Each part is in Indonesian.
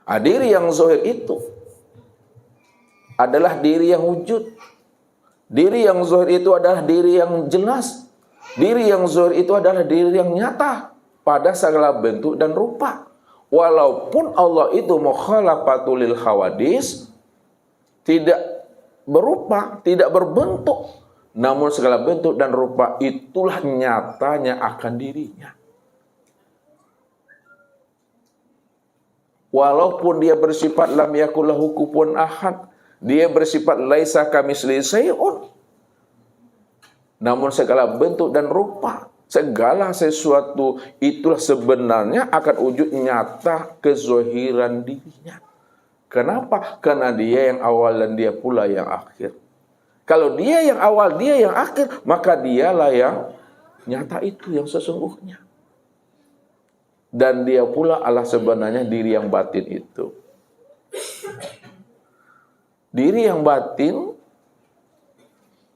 Diri yang zahir itu adalah diri yang wujud. Diri yang zahir itu adalah diri yang jelas. Diri yang zahir itu adalah diri yang nyata pada segala bentuk dan rupa. Walaupun Allah itu mukhalafatul lil hawadis, tidak berupa, tidak berbentuk, namun segala bentuk dan rupa itulah nyatanya akan dirinya. Walaupun dia bersifat lam yakul lahu kufuwan ahad, dia bersifat laisa kamitslihi syai'un, namun segala bentuk dan rupa, segala sesuatu itulah sebenarnya akan wujud nyata kezahiran dirinya. Kenapa? Karena dia yang awal dan dia pula yang akhir. Kalau dia yang awal, dia yang akhir, maka dialah yang nyata itu yang sesungguhnya. Dan dia pula adalah sebenarnya diri yang batin itu. Diri yang batin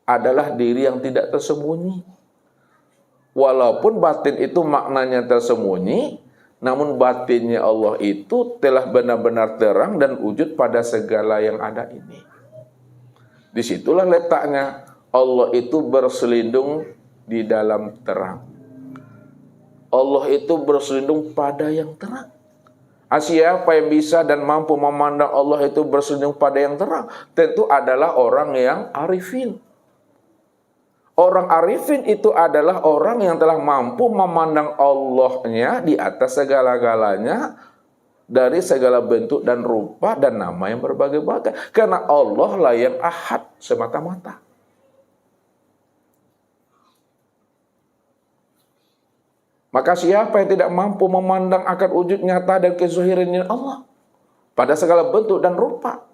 adalah diri yang tidak tersembunyi. Walaupun batin itu maknanya tersembunyi, namun batinnya Allah itu telah benar-benar terang dan wujud pada segala yang ada ini. Disitulah letaknya Allah itu berselindung di dalam terang. Allah itu berselindung pada yang terang. Siapa yang bisa dan mampu memandang Allah itu berselindung pada yang terang? Tentu adalah orang yang arifin. Orang arifin itu adalah orang yang telah mampu memandang Allahnya di atas segala-galanya, dari segala bentuk dan rupa dan nama yang berbagai-bagai. Karena Allah lah yang ahad semata-mata. Maka siapa yang tidak mampu memandang akan wujud nyata dan kezahirannya Allah pada segala bentuk dan rupa,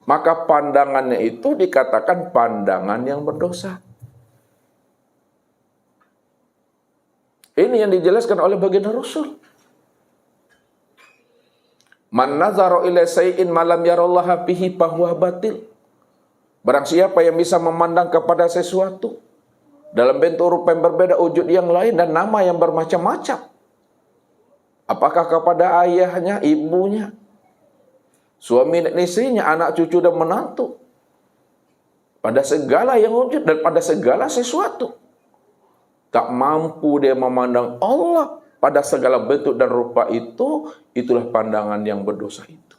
maka pandangannya itu dikatakan pandangan yang berdosa. Ini yang dijelaskan oleh baginda Rasul. Man nazara ila syai'in ma lam yarallaha fihi fahuwa batil. Barang siapa yang bisa memandang kepada sesuatu dalam bentuk rupa yang berbeda, wujud yang lain, dan nama yang bermacam-macam. Apakah kepada ayahnya, ibunya, suami dan istrinya, anak cucu dan menantu. Pada segala yang wujud dan pada segala sesuatu. Tak mampu dia memandang Allah pada segala bentuk dan rupa itu, itulah pandangan yang berdosa itu.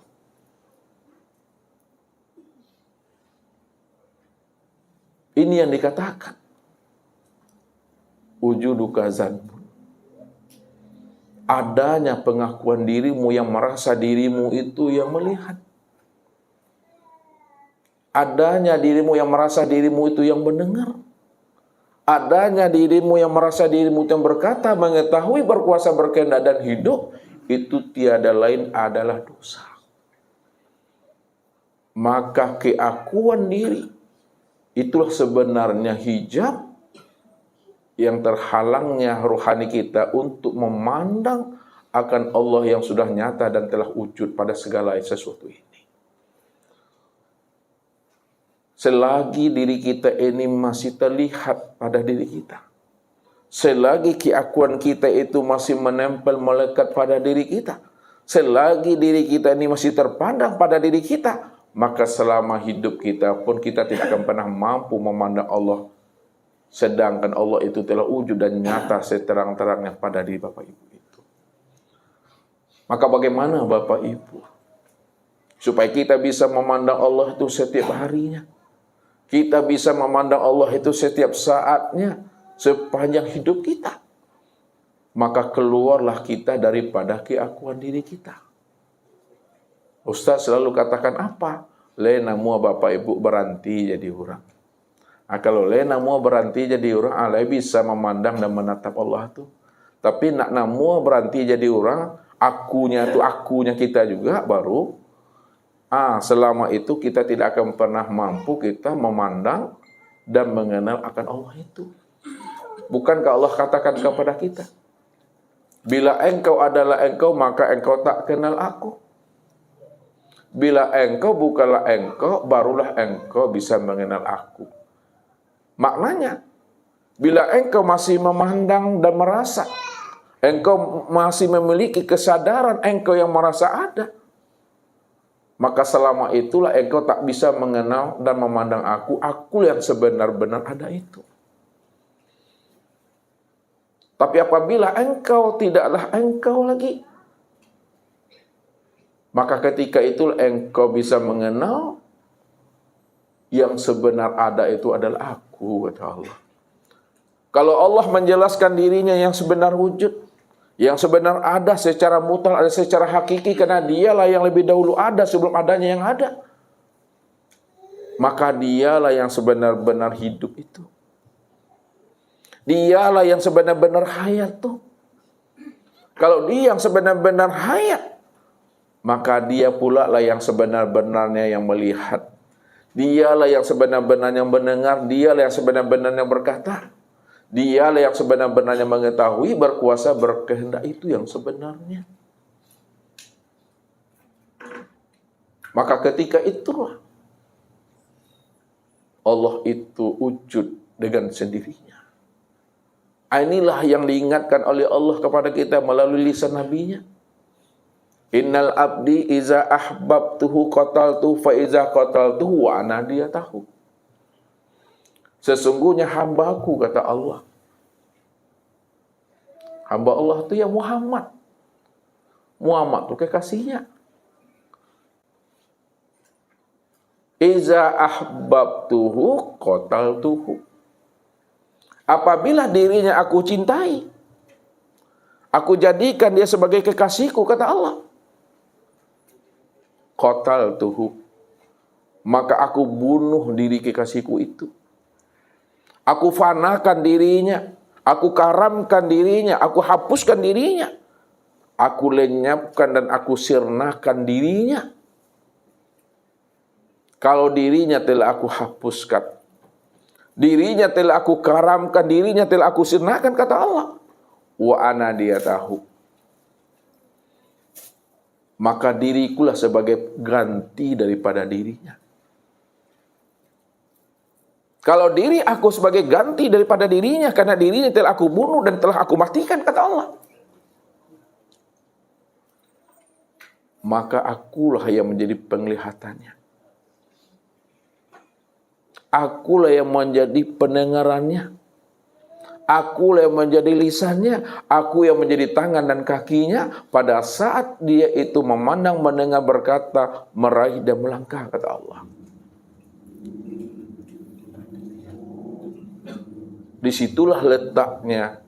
Ini yang dikatakan wujuduka zanbun. Adanya pengakuan dirimu yang merasa dirimu itu yang melihat. Adanya dirimu yang merasa dirimu itu yang mendengar. Adanya dirimu yang merasa dirimu yang berkata, mengetahui, berkuasa, berkehendak dan hidup, itu tiada lain adalah dosa. Maka keakuan diri itulah sebenarnya hijab yang terhalangnya rohani kita untuk memandang akan Allah yang sudah nyata dan telah wujud pada segala sesuatu ini. Selagi diri kita ini masih terlihat pada diri kita, selagi keakuan kita itu masih menempel melekat pada diri kita, selagi diri kita ini masih terpandang pada diri kita, maka selama hidup kita pun kita tidak akan pernah mampu memandang Allah, sedangkan Allah itu telah wujud dan nyata seterang-terangnya pada diri Bapak Ibu itu. Maka bagaimana Bapak Ibu supaya kita bisa memandang Allah itu setiap harinya, kita bisa memandang Allah itu setiap saatnya sepanjang hidup kita? Maka keluarlah kita daripada keakuan diri kita. Ustaz selalu katakan apa? Lena mua Bapak Ibu berhenti jadi orang. Kalau lena mua berhenti jadi orang, alai bisa memandang dan menatap Allah itu. Tapi nak namua berhenti jadi orang, akunya kita juga baru. Selama itu kita tidak akan pernah mampu kita memandang dan mengenal akan Allah itu. Bukankah Allah katakan kepada kita, bila engkau adalah engkau, maka engkau tak kenal aku. Bila engkau bukanlah engkau, barulah engkau bisa mengenal aku. Maknanya, bila engkau masih memandang dan merasa engkau masih memiliki kesadaran engkau yang merasa ada, maka selama itulah engkau tak bisa mengenal dan memandang aku yang sebenar-benar ada itu. Tapi apabila engkau tidaklah engkau lagi, maka ketika itu engkau bisa mengenal yang sebenar ada itu adalah aku, kata Allah. Kalau Allah menjelaskan dirinya yang sebenar wujud, yang sebenar ada secara mutlak, ada secara hakiki, karena dialah yang lebih dahulu ada sebelum adanya yang ada, maka dialah yang sebenar-benar hidup itu. Dialah yang sebenar-benar hayat tuh. Kalau dia yang sebenar-benar hayat, maka dia pula lah yang sebenar-benarnya yang melihat. Dialah yang sebenar-benarnya mendengar, dialah yang sebenar-benarnya berkata. Dialah yang sebenar-benarnya mengetahui, berkuasa, berkehendak, itu yang sebenarnya. Maka ketika itulah Allah itu wujud dengan sendirinya. Inilah yang diingatkan oleh Allah kepada kita melalui lisan nabinya. Innal abdi iza ahbabtuhu qataltu fa iza qataltuhu wa ana diyatahu. Sesungguhnya hambaku, kata Allah. Hamba Allah itu ya Muhammad. Muhammad itu kekasihnya. Iza ahbabtuhu qataltuhu. Apabila dirinya aku cintai, aku jadikan dia sebagai kekasihku, kata Allah. Qataltuhu. Maka aku bunuh diri kekasihku itu. Aku fanakan dirinya. Aku karamkan dirinya. Aku hapuskan dirinya. Aku lenyapkan dan aku sirnakan dirinya. Kalau dirinya telah aku hapuskan, dirinya telah aku karamkan, dirinya telah aku sirnakan, kata Allah. Wa ana diyatahu. Maka dirikulah sebagai ganti daripada dirinya. Kalau diri aku sebagai ganti daripada dirinya, karena dirinya telah aku bunuh dan telah aku matikan, kata Allah. Maka akulah yang menjadi penglihatannya. Akulah yang menjadi pendengarannya. Akulah yang menjadi lisannya. Aku yang menjadi tangan dan kakinya pada saat dia itu memandang, mendengar, berkata, meraih dan melangkah, kata Allah. Disitulah letaknya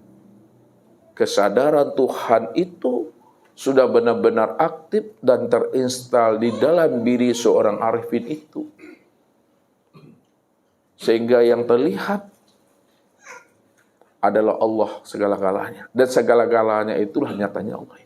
kesadaran Tuhan itu sudah benar-benar aktif dan terinstal di dalam diri seorang arifin itu. Sehingga yang terlihat adalah Allah segala-galanya. Dan segala-galanya itulah nyatanya Allah.